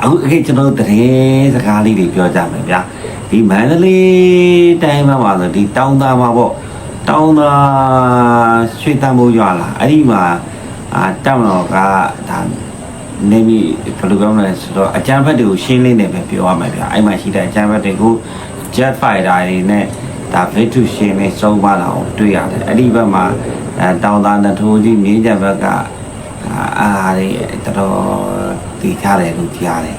အခုခေတ်ကျွန်တော်သတင်းစကားလေးတွေပြောကြမယ်ဗျာဒီမန္တလေးတိုင်းမှာဆိုဒီတောင်သားမှာပေါ့တောင်သားရွှေတန်းမိုးရွာလာအဲ့ဒီမှာတောင်တော်ကဒါနေမီဘယ်လိုပြောမလဲဆိုတော့အကြမ်းဖက်တွေကိုရှင်းလင်းနေပဲပြောရမှာဗျာအဲ့မှာရှိတဲ့အကြမ်းဖက်တွေကို jet fighter တွေနဲ့ဒါ victory ရှင်းနေစုံပါလာအောင်တွေ့ရတယ်အဲ့ဒီဘက်မှာတောင်သားနထိုးကြီးမြင်းကြဘက်ကအားရတော်တည်ကြတယ်လို့ကြားတယ်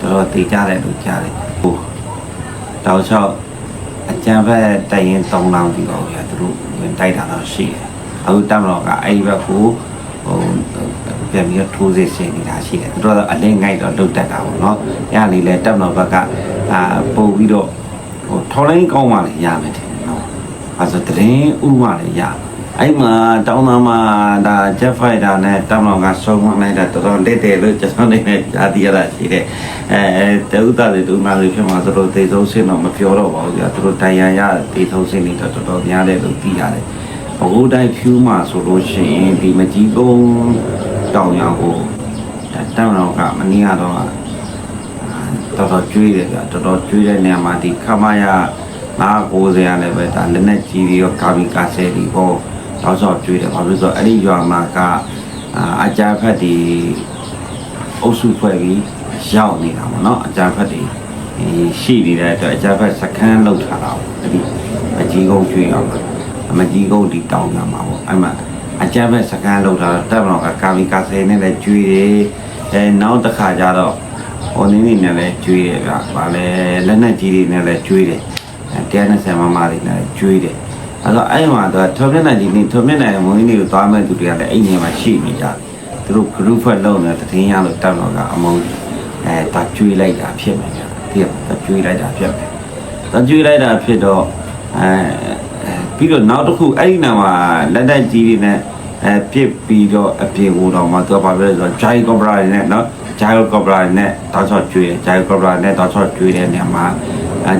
တော်တည်ကြတယ်လို့ကြားတယ်ဟိုတောက်လျှောက်အကြမ်းဖက်တရင်3လောင်းပြီးတော့ဗျာသူတို့ဝင်တိုက်တာတော့ရှိတယ်အခုတမတော်ကအဲ့ဒီဘက်ကိုဟိုပြန်ပြီးထိုးစစ်ဆင်နေတာရှိတယ်သူတို့ကအလင်းငိုက်တော့လုတ်တက်တာပေါ့နော်အဲ့ဒါလေးလဲတမတော်ဘက်ကပို့ပြီးတော့ဟိုထော်လိုင်းကောင်းမှလည်းရမယ်တဲ့နော်အဲဆိုတရင်ဥမှလည်းရအဲ့မှာတောင်းသားမှာဒါ jet fighter နဲ့တမတော်ကစုံမလိုက်တာတော်တော်လက်တယ်လို့ကျွန်တော်နေကြားသိရတာရှိတယ်တဥတာတွေတူနာတွေဖြစ်မှာသူတို့သေဆုံးစင်တော့မပြောတော့ပါဘူးကြာသူတို့တိုင်ရရသေဆုံးစင်နေတော့တော်တော်များတယ်လို့သိရတယ်ဘိုးတိုင်းဖြူမှာဆိုလို့ရှိရင်ဒီမကြီးကုန်းတောင်ရောက်ကိုတမတော်ကမနည်းတော့တော်တော်ကျွေးတယ်ဗျတော်တော်ကျွေးတဲ့နေရာမှာဒီခမရ990ရလည်းပဲဒါလက်နဲ့ကြီးပြီးတော့ကာဘီကာဆယ်ဒီပေါ့တော့ဆော့ကျွေးတယ်ဘာလို့ဆိုတော့အဲ့ဒီရွာမှာကအကြမ်းဖက်ဒီအုပ်စုဖွဲ့ပြီးရောက်နေတာပေါ့နော်အကြမ်းဖက်ဒီရှိနေတဲ့အတွက်အကြမ်းဖက်စခန်းလောက်ထားတာပေါ့အဲ့ဒီအကြီးကုန်းကျွေးရောက်မှာအမကြီးကုန်းဒီတောင်ရမှာပေါ့အဲ့မှာအကြမ်းဖက်စခန်းလောက်ထားတော့တက်မတော်ကကာဘီကာဆယ်နဲ့လည်းကျွေးတယ်နောက်တစ်ခါကျတော့ဟိုနင်းနေနဲ့လည်းကျွေးတယ်ဗျဗာလဲလက်နဲ့ကြီးတွေနဲ့လည်းကျွေးတယ်120မမတွေနဲ့ကျွေးတယ်အဲ့တော့အဲ့မှာတော့ထုံမျက်နှာကြီးနေထုံမျက်နှာရဲ့မွေးနေ့ကိုသွားမဲ့သူတွေကလည်းအဲ့နေမှာရှိနေကြတယ်သူတို့ group ဖွဲ့လုံးနေတဲ့တင်းရလို့တက်တော့ကအမုန်းဒါကျွေးလိုက်တာဖြစ်မယ်ဗျဒီကကျွေးလိုက်တာဖြစ်မယ်ဒါကျွေးလိုက်တာဖြစ်တော့ပြီးတော့နောက်တစ်ခုအဲ့ဒီနာမှာလက်တက်ကြီးတွေနဲ့ပြစ်ပြီးတော့အပြေကိုတော့မှသူကဘာပြောလဲဆိုတော့ Jai Cobra နဲ့နော် Jai Cobra နဲ့တောက်ချော့ကျွေး Jai Cobra နဲ့တောက်ချော့ကျွေးတဲ့နေရာမှာ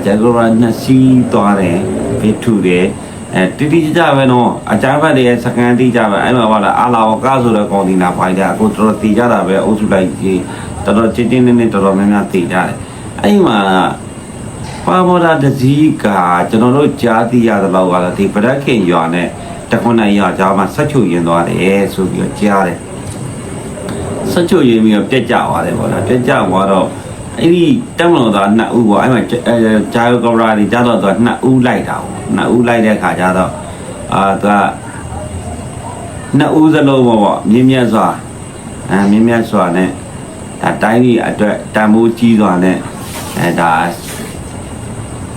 Jai Cobra နဲ့စီးသွားတယ်ပြစ်ထူတယ်တိတိကျကျပဲနော်အကြမ်းဖက်တွေစကန်တိကျပဲအဲ့မှာပါလားအာလာဝကဆိုတဲ့ကောင်ဒီနာပိုင်တဲ့အခုတော်တော်တည်ကြတာပဲအုပ်စုလိုက်ကြီးတော်တော်ချင်းချင်းနဲ့တော်တော်များများတည်ကြတယ်အဲ့မှာပါမော်ဒါတကြီးကကျွန်တော်တို့ကြားသိရသလောက်ကတော့ဒီပရက်ခင်ရွာနဲ့တခွန်းနိုင်ရွာကြားမှာဆက်ချုပ်ရင်သွားတယ်ဆိုပြီးတော့ကြားတယ်ဆက်ချုပ်ရင်ပြီးတော့ပြက်ကြသွားတယ်ပေါ့လားပြက်ကြသွားတော့အဲ့ဒီတက်မလို့သား2ဦးပေါ့အဲ့မှာဂျာယိုကဘရာဒီကြတော့သူက2ဦးလိုက်တာပေါ့2ဦးလိုက်တဲ့ခါကျတော့သူက2ဦးစလုံးပေါ့မြင်းမြတ်စွာမြင်းမြတ်စွာနဲ့ဒါတိုင်းကြီးအတွက်တန်ဖိုးကြီးစွာနဲ့ဒါ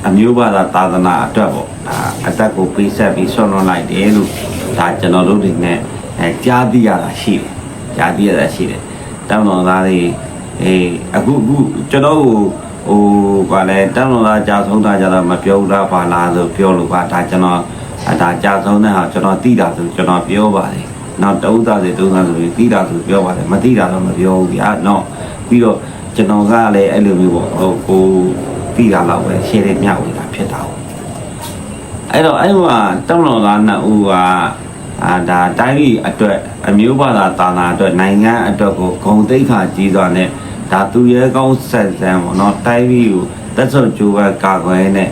အမျိုးဘာသာသာသနာအတွက်ပေါ့အသက်ကိုပေးဆက်ပြီးဆွန့်လွတ်လိုက်တယ်လို့ဒါကျွန်တော်တို့တွေနဲ့ကြားသိရတာရှိတယ်ကြားသိရတာရှိတယ်တောင်းတော်သားတွေအခုကျွန်တော်ဟိုကလည်းတန်းတော်သားကြာဆုံးတာကြတော့မပြောဘူးလားပါလားဆိုပြောလို့ပါဒါကျွန်တော်ဒါကြာဆုံးတဲ့ဟာကျွန်တော်သိတာဆိုကျွန်တော်ပြောပါတယ်နောက်တဦးသားစီသုံးသားဆိုပြီးသိတာဆိုပြောပါတယ်မသိတာတော့မပြောဘူးဗျာနော်ပြီးတော့ကျွန်တော်ကလည်းအဲ့လိုမျိုးပေါ့ဟိုကိုသိတာတော့ပဲရှင်းနေမျှဝေတာဖြစ်တာပေါ့အဲ့တော့အဲ့မှာတန်းတော်သားနှစ်ဦးကဒါတိုင်းပြည်အတွက်အမျိုးဘာသာတာနာအတွက်နိုင်ငံအတွက်ကိုဂုဏ်သိက္ခာကြီးစွာနဲ့ဒါသူရဲကောင်းဆက်ဆံပေါ့နော်တိုင်းပြည်ကိုတက်ဆော့ကြိုးပမ်းကာကွယ်နေ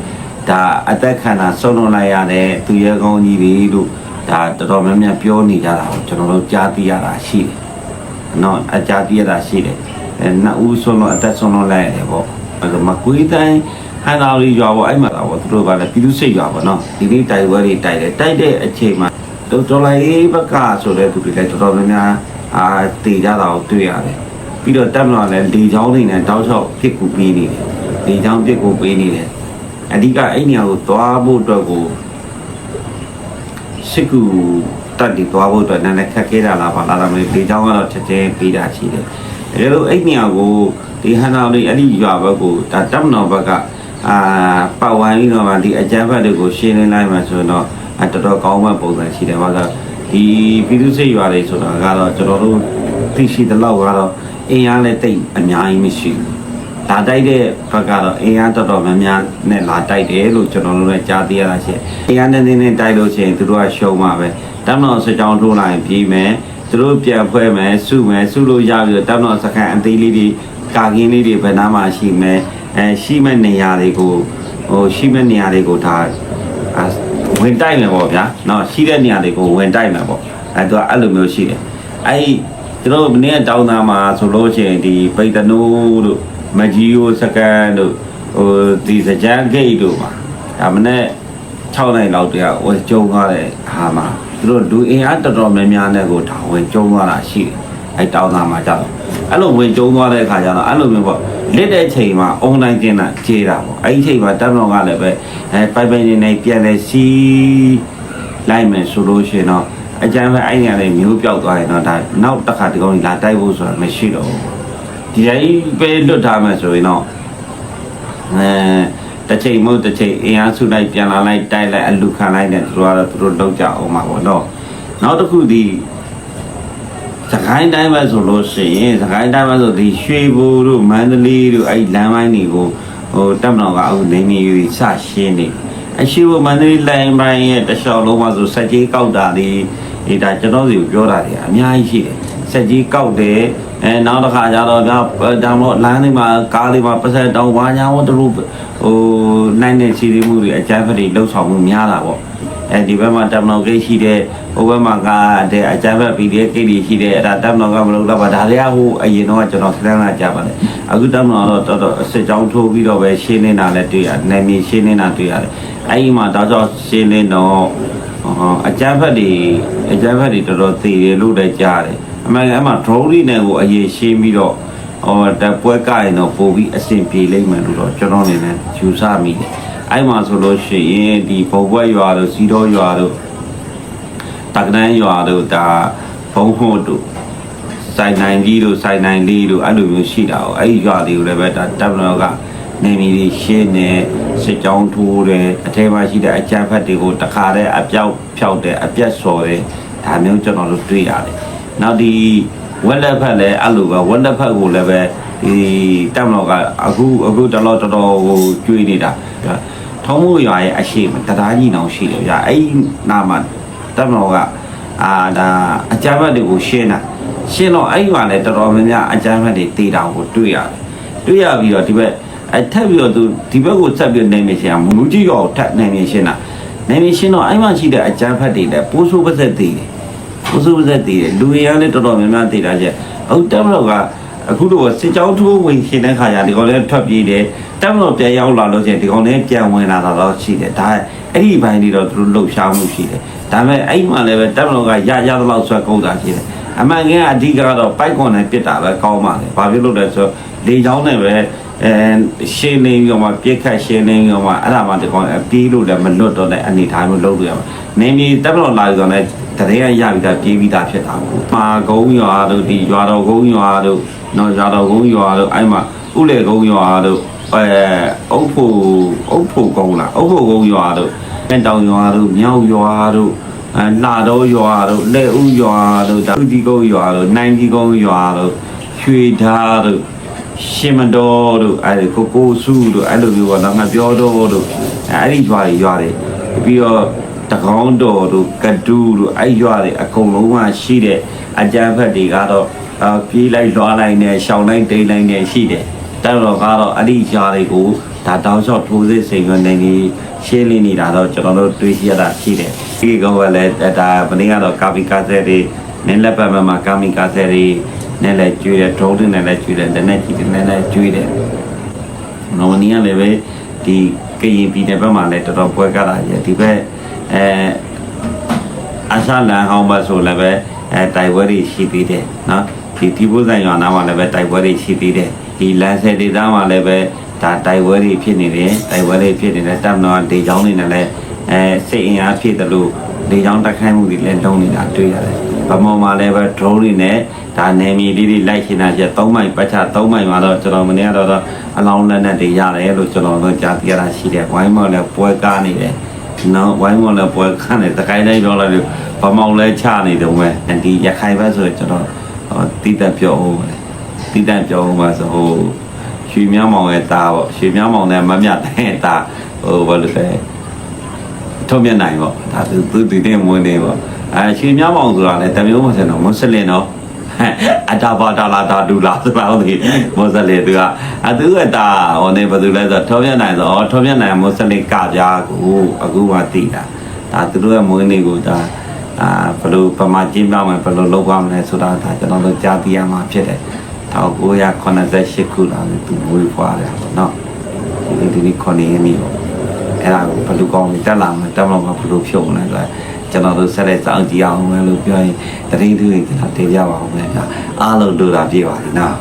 ဒါအသက်ခံတာဆုံးလွန်လိုက်ရတဲ့သူရဲကောင်းကြီးတွေလို့ဒါတော်တော်များများပြောနေကြတာကိုကျွန်တော်တို့ကြားသိရတာရှိတယ်နော်အကြားသိရတာရှိတယ်နှစ်ဦးဆုံးလွန်အသက်ဆုံးလွန်လိုက်ရတယ်ပေါ့အဲ့တော့မကွေးတိုင်းဟန်တော်ကြီးရွာပေါ့အဲ့မှာတော့သူတို့ကလည်းပြည်သူစိတ်ရွာပေါ့နော်ဒီနေ့တိုက်ပွဲတွေတိုက်တယ်တိုက်တဲ့အချိန်မှာတော်လိုက်ဘက်ကဆိုတဲ့သူတွေလည်းတော်တော်များများတည်ကြတာကိုတွေ့ရတယ်ပြီးတော့တက်မလာလဲလေချောင်းတွေနဲ့တောက်လျှောက်ပြစ်ကူပေးနေတယ်လေချောင်းပြစ်ကူပေးနေတယ်အဓိကအဲ့နေရာကိုသွားဖို့အတွက်ကိုစစ်ကူတက်ပြီးသွားဖို့အတွက်နည်းနည်းခက်ခဲတာလားပါလားမသိလေချောင်းကတော့ချက်ချင်းပေးတာရှိတယ်ဒါလို့အဲ့နေရာကိုဒီဟန်တော်လေးအဲ့ဒီရွာဘက်ကိုဒါတက်မတော်ဘက်ကပတ်ဝိုင်းပြီးတော့ဒီအကြမ်းဖက်တွေကိုရှင်းလင်းလိုက်မှဆိုတော့တော်တော်ကောင်းမဲ့ပုံစံရှိတယ်ဘာလို့ဒီပြည်သူ့စစ်ရွာတွေဆိုတာကတော့ကျွန်တော်တို့သိရှိတဲ့လောက်ကတော့အင်အားလည်းတိတ်အများကြီးမရှိဘူးဒါတိုက်တဲ့ဘက်ကတော့အင်အားတော်တော်များများနဲ့လာတိုက်တယ်လို့ကျွန်တော်တို့လည်းကြားသိရတာရှိတယ်အင်အားနဲ့နေတိုက်လို့ရှိရင်သူတို့ကရှုံးမှာပဲတမ်းတော်စစ်ကြောင်းထိုးလိုက်ပြီးမယ်သူတို့ပြန်ဖွဲမယ်စုမယ်စုလို့ရပြီးတော့တမ်းတော်စခန်းအသေးလေးတွေ ကာကင်းလေးတွေဘယ်နာမှရှိမယ်ရှိမဲ့နေရာတွေကိုရှိမဲ့နေရာတွေကိုဒါဝင်တိုက်မယ်ပေါ့ဗျာเนาะရှိတဲ့နေရာတွေကိုဝင်တိုက်မယ်ပေါ့သူကအဲ့လိုမျိုးရှိတယ်အဲ့ကျွန်တော်မနေ့တောင်းသားမှာဆိုလို့ရှိရင်ဒီပိတ်တနိုးတို့မကြီးယိုစကန်တို့ဒီစကြမ်းဂိတ်တို့မှာဒါမနေ့6နိုင်လောက်တည်းကကျုံသွားတဲ့ဟာမှာသူတို့လူအင်အားတော်တော်များများနဲ့ကိုဒါဝင်ကျုံသွားတာရှိတယ်အဲ့တောင်းသားမှာကြောက်အဲ့လိုဝင်ကျုံသွားတဲ့အခါကျတော့အဲ့လိုမျိုးပေါ့လစ်တဲ့ချိန်မှာအွန်လိုင်းကျင်းတာကြေးတာပေါ့အဲ့ဒီချိန်မှာတက်တော်ကလည်းပဲပိုက်ပိုင်နေပြန်လဲစီးလိုက်မယ်ဆိုလို့ရှိရင်တော့အကြမ်းပဲအဲ့ဒီကနေမျိုးပြောက်သွားရင်တော့ဒါနောက်တစ်ခါဒီကောင်ကြီးလာတိုက်ဖို့ဆိုတာမရှိတော့ဘူးဒီတိုင်းပဲလွတ်ထားမယ်ဆိုရင်တော့တစ်ချိန်မဟုတ်တစ်ချိန်အင်အားစုလိုက်ပြန်လာလိုက်တိုက်လိုက်အလူခံလိုက်တဲ့သူတို့ကတော့သူတို့လောက်ကြအောင်ပါပေါ့နော်နောက်တစ်ခုဒီစကိုင်းတိုင်းပဲဆိုလို့ရှိရင်စကိုင်းတိုင်းပဲဆိုဒီရွှေဘိုတို့မန္တလေးတို့အဲ့လမ်းပိုင်းတွေကိုတက်မတော်ကအခုနေနေပြီးစရှင်းနေအရှိဘမန္တလေးလိုင်းပိုင်းရဲ့တခြားလုံးမှာဆိုစက်ကြီးကောက်တာဒီဒါကျွန်တော်စီကိုပြောတာတွေအများကြီးရှိတယ်စက်ကြီးကောက်တယ်နောက်တစ်ခါကျတော့ဒါမှမဟုတ်လမ်းတွေမှာကားတွေမှာပတ်ဆက်တောင်းပါညာတို့နိုင်တဲ့စီရီမှုတွေအကြမ်းဖက်တွေလှုပ်ဆောင်မှုများတာပေါ့ဒီဘက်မှာတက်မတော်ကိရှိတဲ့ဟိုဘက်မှာကအကြမ်းဖက် PDF ကိတွေရှိတယ်အဲ့ဒါတက်မတော်ကမလုပ်တော့ပါဒါတွေကဟိုအရင်တော့ကျွန်တော်ခဏခဏကြားပါတယ်အခုတက်မတော်တော့တော်တော်စစ်ကြောင်းထိုးပြီးတော့ပဲရှင်းနေတာလည်းတွေ့ရတယ်နယ်မြေရှင်းနေတာတွေ့ရတယ်အဲ့ဒီမှာတော့ရှင်းနေတော့အကြမ်းဖက်တွေတော်တော်သေးတယ်လို့လည်းကြားတယ်အမှန်ကမှ drone တွေနဲ့ကိုအရေးရှင်းပြီးတော့တက်ပွဲကရင်တော့ပို့ပြီးအဆင်ပြေလိမ့်မယ်လို့တော့ကျွန်တော်အနေနဲ့ယူဆမိတယ်အဲ့မှာဆိုလို့ရှိရင်ဒီဘုံဘွက်ရွာတို့စီတော်ရွာတို့တက္ကနန်းရွာတို့ဒါဘုံဟုတ်တို့စိုင်နိုင်ကြီးတို့စိုင်နိုင်လေးတို့အဲ့လိုမျိုးရှိတာ哦အဲ့ဒီရွာတွေကိုလည်းပဲဒါတပ်မတော်ကနေမီတွေရှင်းနေစစ်ကြောင်းထိုးတယ်အထဲမှာရှိတဲ့အကြမ်းဖက်တွေကိုတခါတည်းအပြောက်ဖြောက်တယ်အပြတ်စော်တယ်ဒါမျိုးကျွန်တော်တို့တွေ့ရတယ်နောက်ဒီဝက်လက်ဖက်လည်းအဲ့လိုပဲဝက်လက်ဖက်ကိုလည်းပဲဒီတပ်မတော်ကအခုတော်တော်ကိုကျွေးနေတာထုံးမှုရွာရဲ့အရှိမတရားကြီးတောင်ရှိတယ်ဗျာအဲ့နာမှာတပ်မတော်ကဒါအကြမ်းဖက်တွေကိုရှင်းတော့အဲ့ရွာလည်းတော်တော်များများအကြမ်းဖက်တွေတေးတောင်ကိုတွေ့ရပြီးတော့ဒီဘက်ထပ်ပြီးတော့သူဒီဘက်ကိုဆက်ပြီးနိုင်နေရှင်မူကြီးရောထပ်နိုင်နေရှင်တော့အဲ့မှာရှိတဲ့အကြမ်းဖက်တွေလည်းပိုးဆိုးပါဆက်သေးတယ်လူရင်းလည်းတော်တော်များများတေးတာကျဟုတ်တပ်မတော်ကအခုတော့စစ်ကြောင်းထိုးဝင်ရှင်တဲ့ခါကျဒီကောင်လည်းထွက်ပြေးတယ်တပ်မတော်ပြန်ရောက်လာလို့ချင်းဒီကောင်လည်းပြန်ဝင်လာတော့ရှိတယ်ဒါအဲ့ဒီဘိုင်းတွေတော့သူတို့လှုပ်ရှားမှုရှိတယ်ဒါပေမဲ့အဲ့မှလည်းပဲတပ်မတော်ကရသလောက်ဆွဲကုန်တာရှိတယ်အမှန်ကအဓိကတော့ပိုက်ကွန်နဲ့ပြစ်တာပဲကောင်းပါလေဘာဖြစ်လို့လဲဆိုလေချောင်းနဲ့ပဲရှင်းနေပြီးမှပြစ်ခတ်ရှင်းနေပြီးမှအဲ့ဒါမှဒီကောင်ပြေးလို့လည်းမလွတ်တော့တဲ့အနေထားမျိုးလုပ်လို့ရမှာနေမီတပ်မတော်လာပြီးတော့လည်းတရေရပြီးသားပြေးပြီးသားဖြစ်တာပေါ့မာကုန်းရွာတို့ဒီရွာတော်ကုန်းရွာတို့နော်ရွာတော်ကုန်းရွာတို့အဲ့မှာဥလေကုန်းရွာတို့အုပ်ဖို့ကုန်းလားအုပ်ဖို့ကုန်းရွာတို့တောင်ရွာတို့မြောက်ရွာတို့လာတော်ရွာတို့လက်ဥရွာတို့ဒါဥတီကုန်းရွာတို့နိုင်ဒီကုန်းရွာတို့ရွှေဓာတို့ရှင်မတော်တို့အဲ့ကိုစုတို့အဲ့လိုမျိုးပေါ့နော်ငါပြောတော့တို့အဲ့ဒီရွာတွေပြီးတော့တကောင်းတော်တို့ကတူးတို့အဲ့ရွာတွေအကုန်လုံးကရှိတဲ့အကြမ်းဖက်တွေကတော့ပြေးလိုက်လွှားလိုက်နဲ့ရှောင်းလိုက်တိတ်လိုက်နဲ့ရှိတယ်တော်တော်ကတော့အဲ့ဒီရွာတွေကိုဒါတောင်းလျှောက်ထိုးစစ်စိန်ကနေရှင်းလင်းနေတာတော့ကျွန်တော်တို့တွေ့ရတာရှိတယ်ဒီကောင်ကလည်းဒါမင်းကတော့ကာပီကာဆယ်တွေနင်းလက်ပတ်မှာကာမီကာဆယ်တွေနဲ့လည်းကျွေးတယ်ဒရုန်းတွေနဲ့လည်းကျွေးတယ်လက်နဲ့ကြီးတွေနဲ့လည်းကျွေးတယ်နော်နီးကလည်းပဲဒီကရင်ပြည်နယ်ဘက်မှာလည်းတော်တော်ပွဲကားတာကြီးဒီဘက်အဆလန်ဟောင်းပါဆိုလည်းပဲတိုက်ပွဲတွေရှိသေးတယ်နော်ဒီဘုဇန်ရွာနာမှာလည်းပဲတိုက်ပွဲတွေရှိသေးတယ်ဒီလန်ဆယ်ဒေသမှာလည်းပဲဒါတိုက်ပွဲတွေဖြစ်နေတယ်တပ်မတော်ဒေချောင်းတွေနဲ့လည်းစိတ်အင်အားဖြစ်တယ်လို့ဒေချောင်းတိုက်ခိုက်မှုတွေလည်းလုံးနေတာတွေ့ရတယ်ဗမော်မှာလည်းပဲ drone တွေနဲ့ဒါနယ်မြေလေးတွေလိုက်ရှင်တာချက်3မိုင်ပတ်ချ3မိုင်မှာတော့ကျွန်တော်မနေ့ကတော့အလောင်းလက်နဲ့တွေရတယ်လို့ကျွန်တော်တို့ကြားသိရတာရှိတယ်ဝိုင်းမော်လည်းပွဲကားနေတယ်နော်ဝိုင်းမော်လည်းပွဲခန့်နေတကိုင်းတိုင်းတော့လည်းဗမော်လည်းချနေတယ်ပဲဒီရခိုင်ဘက်ဆိုကျွန်တော်တိတက်ပြောအောင်ပါဆိုဟိုရွှေမြောင်းမောင်ရဲ့သားပေါ့ရွှေမြောင်းမောင်နဲ့မမြတ်တဲ့သားဟိုဘာလို့လဲထုံးမြနိုင်ပေါ့ဒါသူဒီနေ့မွေးနေပေါ့ရွှေမြောင်းမောင်ဆိုတာလည်းတမျိုးမဆန်တော့မွတ်စလင်တော့ အတာပါတာလာတာဒူလာဆိုတော့ဒီမွတ်စလင်သူကအသူကတာဟိုနေဘယ်သူလဲဆိုတော့ထောပြနိုင်ဆိုထောပြနိုင်မွတ်စလင်ကပြားကိုအခုမှသိတာဒါသူတို့ရဲ့မွေးနေ့ကိုဒါဘယ်လိုပမာကျင်းပြမယ်ဘယ်လိုလုပ်ရမလဲဆိုတာဒါကျွန်တော်တို့ကြားသိရမှာဖြစ်တယ်1988ခုလာပြီသူမွေးဖွားတယ်ပေါ့နော်ဒီခေါင်းနေနေပေါ့အဲ့ဒါကိုဘယ်လိုကောင်းလဲတက်လာမယ်တက်မလို့ဘယ်လိုဖြုတ်မလဲဆိုတော့ကျွန်တော်တို့ဆက်လက်စောင့်ကြည့်အောင်မယ်လို့ပြောရင်တရင်သူတွေကျွန်တော်တင်ပြပါအောင်မယ်ဗျာအားလုံးတို့တာပြည့်ပါလိမ့်နော်